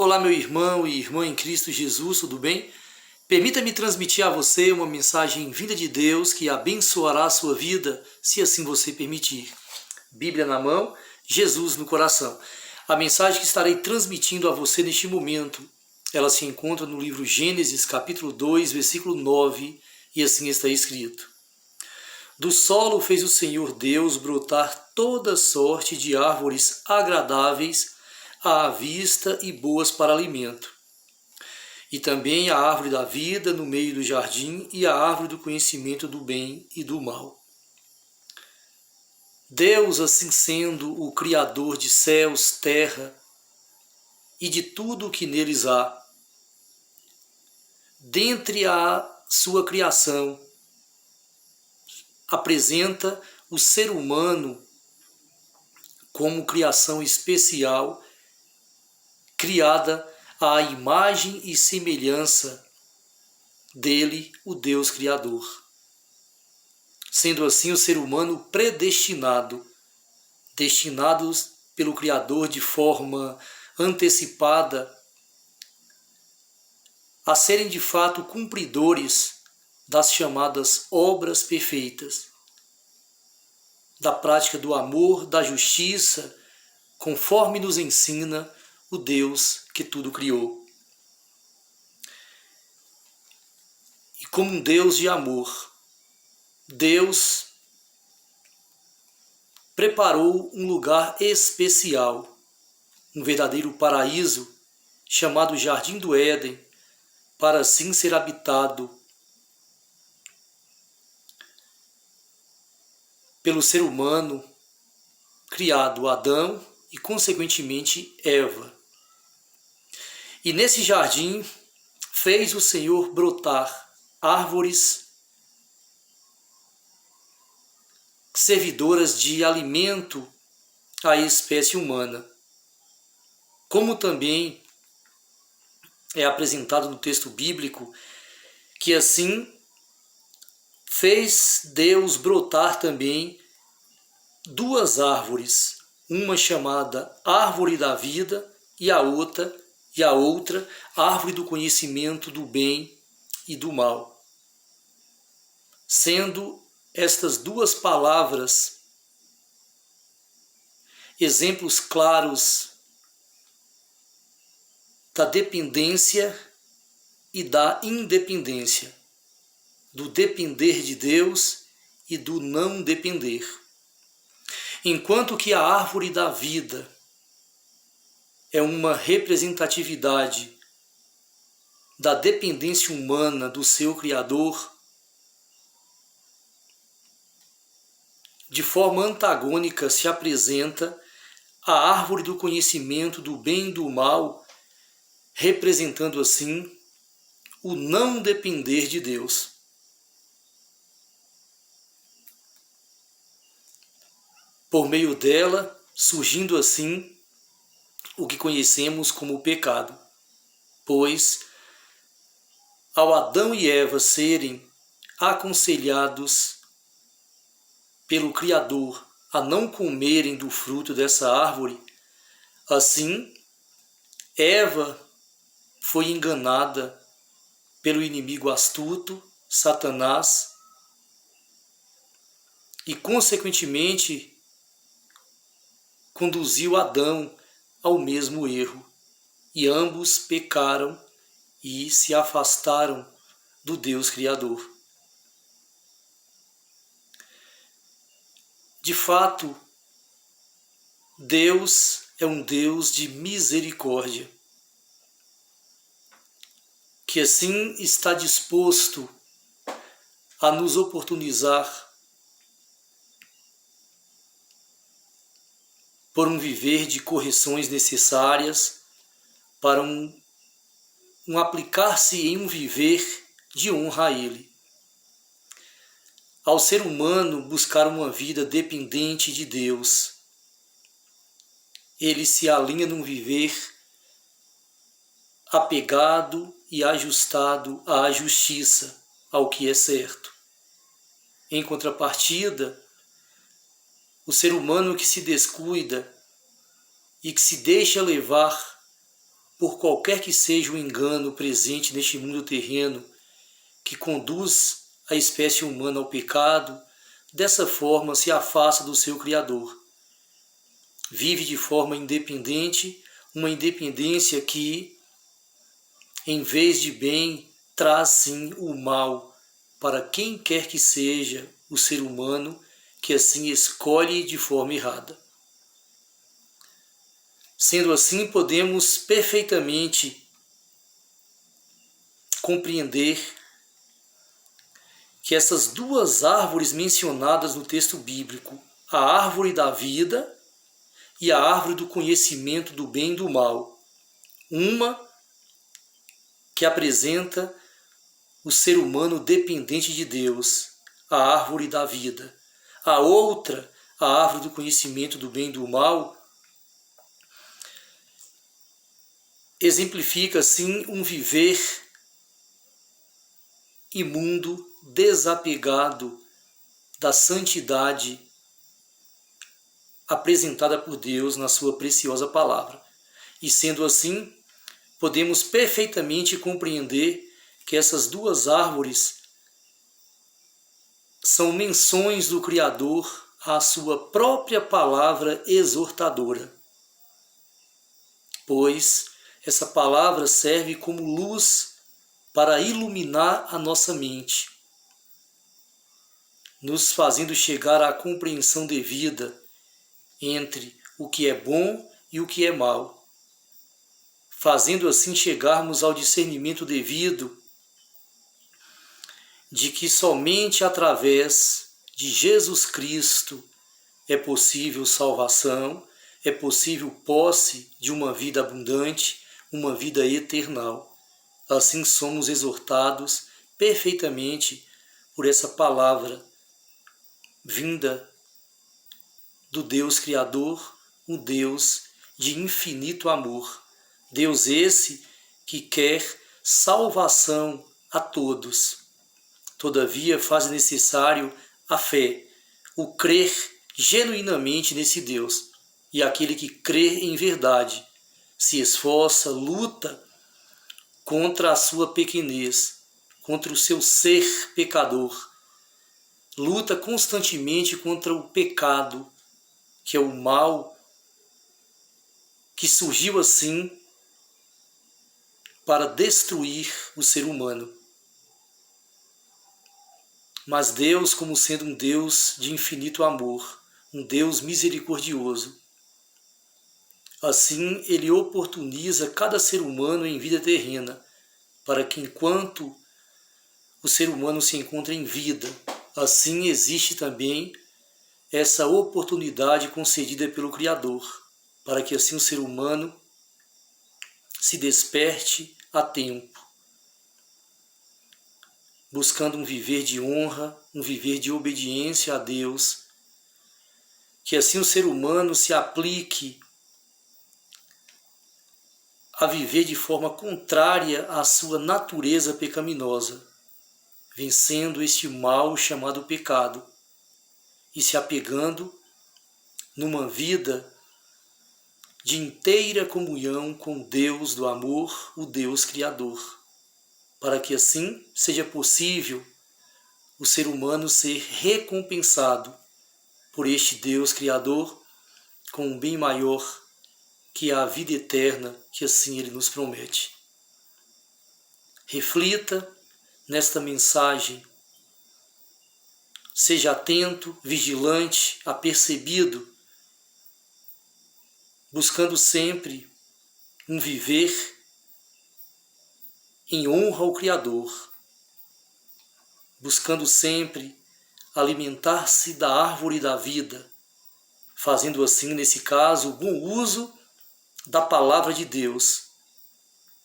Olá, meu irmão e irmã em Cristo Jesus, tudo bem? Permita-me transmitir a você uma mensagem vinda de Deus que abençoará a sua vida, se assim você permitir. Bíblia na mão, Jesus no coração. A mensagem que estarei transmitindo a você neste momento, ela se encontra no livro Gênesis, capítulo 2, versículo 9, e assim está escrito: Do solo fez o Senhor Deus brotar toda sorte de árvores agradáveis à vista e boas para alimento. E também a árvore da vida no meio do jardim e a árvore do conhecimento do bem e do mal. Deus, assim sendo o Criador de céus, terra e de tudo o que neles há, dentre a sua criação, apresenta o ser humano como criação especial, criada à imagem e semelhança dele, o Deus Criador. Sendo assim o ser humano predestinado, destinados pelo Criador de forma antecipada a serem de fato cumpridores das chamadas obras perfeitas, da prática do amor, da justiça, conforme nos ensina o Deus que tudo criou. E como um Deus de amor, Deus preparou um lugar especial, um verdadeiro paraíso, chamado Jardim do Éden, para assim ser habitado pelo ser humano criado Adão e, consequentemente, Eva. E nesse jardim fez o Senhor brotar árvores servidoras de alimento à espécie humana, como também é apresentado no texto bíblico, que assim fez Deus brotar também duas árvores, uma chamada árvore da vida e a outra árvore do conhecimento do bem e do mal. Sendo estas duas palavras exemplos claros da dependência e da independência, do depender de Deus e do não depender. Enquanto que a árvore da vida é uma representatividade da dependência humana do seu Criador, de forma antagônica se apresenta a árvore do conhecimento do bem e do mal, representando assim o não depender de Deus. Por meio dela, surgindo assim o que conhecemos como o pecado, pois ao Adão e Eva serem aconselhados pelo Criador a não comerem do fruto dessa árvore, assim Eva foi enganada pelo inimigo astuto, Satanás, e consequentemente conduziu Adão ao mesmo erro, e ambos pecaram e se afastaram do Deus Criador. De fato, Deus é um Deus de misericórdia, que assim está disposto a nos oportunizar por um viver de correções necessárias, para um aplicar-se em um viver de honra a Ele. Ao ser humano buscar uma vida dependente de Deus, ele se alinha num viver apegado e ajustado à justiça, ao que é certo. Em contrapartida, o ser humano que se descuida e que se deixa levar por qualquer que seja o engano presente neste mundo terreno, que conduz a espécie humana ao pecado, dessa forma se afasta do seu Criador. Vive de forma independente, uma independência que, em vez de bem, traz sim o mal para quem quer que seja o ser humano que assim escolhe de forma errada. Sendo assim, podemos perfeitamente compreender que essas duas árvores mencionadas no texto bíblico, a árvore da vida e a árvore do conhecimento do bem e do mal, uma que apresenta o ser humano dependente de Deus, a árvore da vida. A outra, a árvore do conhecimento do bem e do mal, exemplifica assim um viver imundo, desapegado da santidade apresentada por Deus na sua preciosa palavra. E sendo assim, podemos perfeitamente compreender que essas duas árvores são menções do Criador à sua própria palavra exortadora, pois essa palavra serve como luz para iluminar a nossa mente, nos fazendo chegar à compreensão devida entre o que é bom e o que é mal, fazendo assim chegarmos ao discernimento devido de que somente através de Jesus Cristo é possível salvação, é possível posse de uma vida abundante, uma vida eternal. Assim somos exortados perfeitamente por essa palavra vinda do Deus Criador, o Deus de infinito amor. Deus esse que quer salvação a todos. Todavia faz necessário a fé, o crer genuinamente nesse Deus. E aquele que crê em verdade se esforça, luta contra a sua pequenez, contra o seu ser pecador. Luta constantemente contra o pecado, que é o mal que surgiu assim para destruir o ser humano. Mas Deus, como sendo um Deus de infinito amor, um Deus misericordioso, assim Ele oportuniza cada ser humano em vida terrena, para que enquanto o ser humano se encontra em vida, assim existe também essa oportunidade concedida pelo Criador, para que assim o ser humano se desperte a tempo, buscando um viver de honra, um viver de obediência a Deus, que assim o ser humano se aplique a viver de forma contrária à sua natureza pecaminosa, vencendo este mal chamado pecado e se apegando numa vida de inteira comunhão com Deus do amor, o Deus Criador, para que assim seja possível o ser humano ser recompensado por este Deus Criador com um bem maior, que é a vida eterna que assim Ele nos promete. Reflita nesta mensagem, seja atento, vigilante, apercebido, buscando sempre um viver em honra ao Criador, buscando sempre alimentar-se da árvore da vida, fazendo assim, nesse caso, o bom uso da palavra de Deus,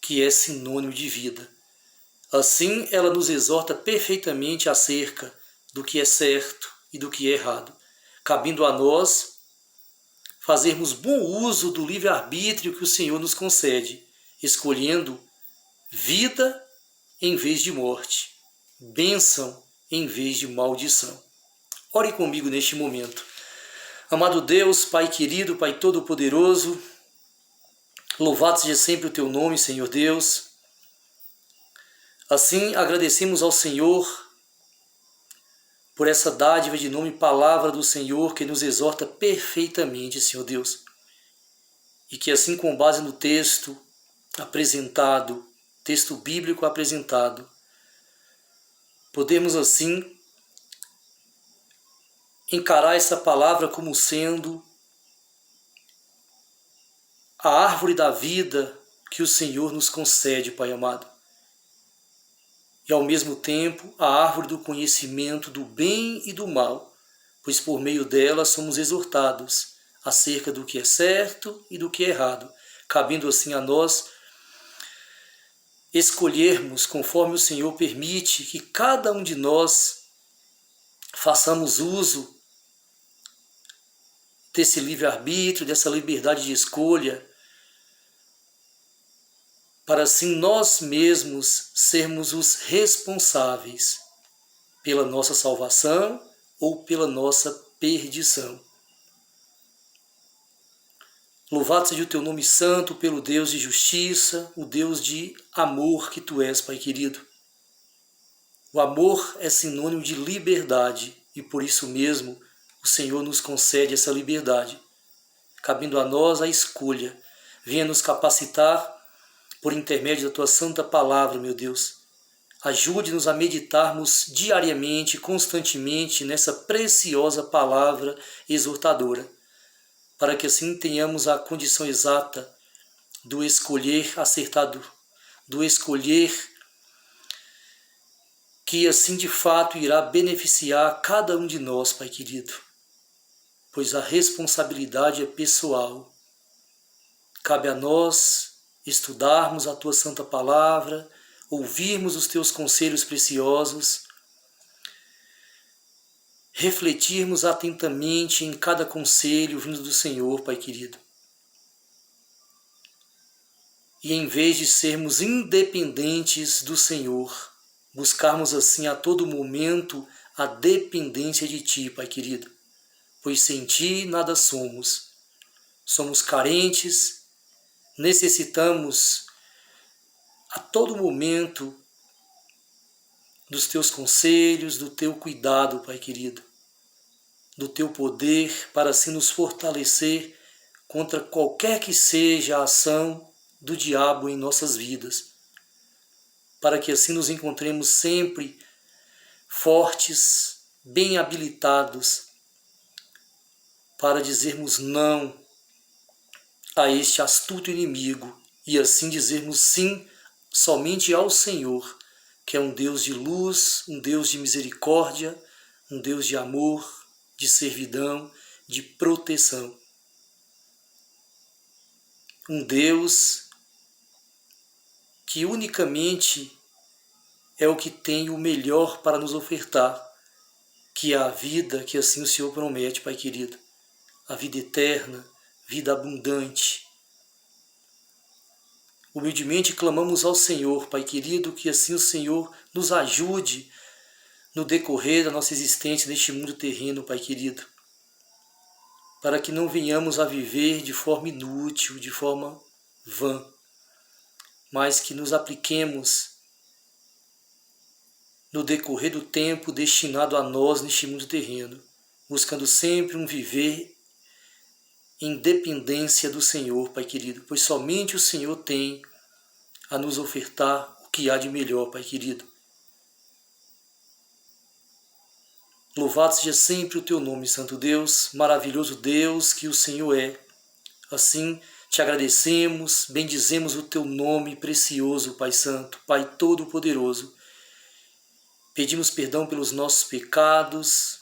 que é sinônimo de vida. Assim, ela nos exorta perfeitamente acerca do que é certo e do que é errado, cabendo a nós fazermos bom uso do livre-arbítrio que o Senhor nos concede, escolhendo vida em vez de morte, bênção em vez de maldição. Ore comigo neste momento. Amado Deus, Pai querido, Pai todo-poderoso, Louvado seja sempre o teu nome, Senhor Deus. Assim agradecemos ao Senhor por essa dádiva de nome, palavra do Senhor, que nos exorta perfeitamente, Senhor Deus. E que assim, com base no texto apresentado, texto bíblico apresentado, podemos assim encarar essa palavra como sendo a árvore da vida que o Senhor nos concede, Pai amado. E ao mesmo tempo a árvore do conhecimento do bem e do mal, pois por meio dela somos exortados acerca do que é certo e do que é errado, cabendo assim a nós escolhermos conforme o Senhor permite que cada um de nós façamos uso desse livre-arbítrio, dessa liberdade de escolha, para assim nós mesmos sermos os responsáveis pela nossa salvação ou pela nossa perdição. Louvado seja o teu nome santo pelo Deus de justiça, o Deus de amor que tu és, Pai querido. O amor é sinônimo de liberdade e por isso mesmo o Senhor nos concede essa liberdade, cabendo a nós a escolha. Venha nos capacitar por intermédio da tua santa palavra, meu Deus. Ajude-nos a meditarmos diariamente, constantemente nessa preciosa palavra exortadora, para que assim tenhamos a condição exata do escolher acertado, do escolher que assim de fato irá beneficiar cada um de nós, Pai querido, pois a responsabilidade é pessoal. Cabe a nós estudarmos a tua santa palavra, ouvirmos os teus conselhos preciosos, refletirmos atentamente em cada conselho vindo do Senhor, Pai querido. E em vez de sermos independentes do Senhor, buscarmos assim a todo momento a dependência de Ti, Pai querido, pois sem Ti nada somos. Somos carentes, necessitamos a todo momento dos Teus conselhos, do Teu cuidado, Pai querido, do Teu poder para assim nos fortalecer contra qualquer que seja a ação do diabo em nossas vidas, para que assim nos encontremos sempre fortes, bem habilitados para dizermos não a este astuto inimigo e assim dizermos sim somente ao Senhor, que é um Deus de luz, um Deus de misericórdia, um Deus de amor, de servidão, de proteção. Um Deus que unicamente é o que tem o melhor para nos ofertar, que é a vida que assim o Senhor promete, Pai querido, a vida eterna, vida abundante. Humildemente clamamos ao Senhor, Pai querido, que assim o Senhor nos ajude no decorrer da nossa existência neste mundo terreno, Pai querido, para que não venhamos a viver de forma inútil, de forma vã, mas que nos apliquemos no decorrer do tempo destinado a nós neste mundo terreno, buscando sempre um viver em dependência do Senhor, Pai querido, pois somente o Senhor tem a nos ofertar o que há de melhor, Pai querido. Louvado seja sempre o teu nome, Santo Deus, maravilhoso Deus que o Senhor é. Assim, te agradecemos, bendizemos o teu nome precioso, Pai Santo, Pai Todo-Poderoso. Pedimos perdão pelos nossos pecados,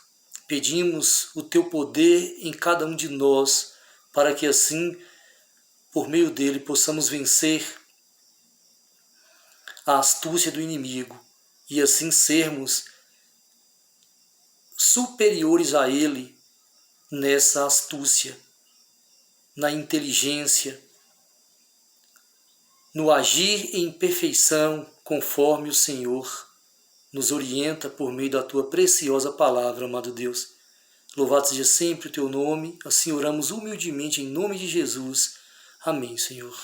pedimos o teu poder em cada um de nós, para que assim, por meio dele, possamos vencer a astúcia do inimigo e assim sermos superiores a ele nessa astúcia, na inteligência, no agir em perfeição conforme o Senhor nos orienta por meio da tua preciosa palavra, amado Deus. Louvado seja sempre o teu nome, assim oramos humildemente em nome de Jesus. Amém, Senhor.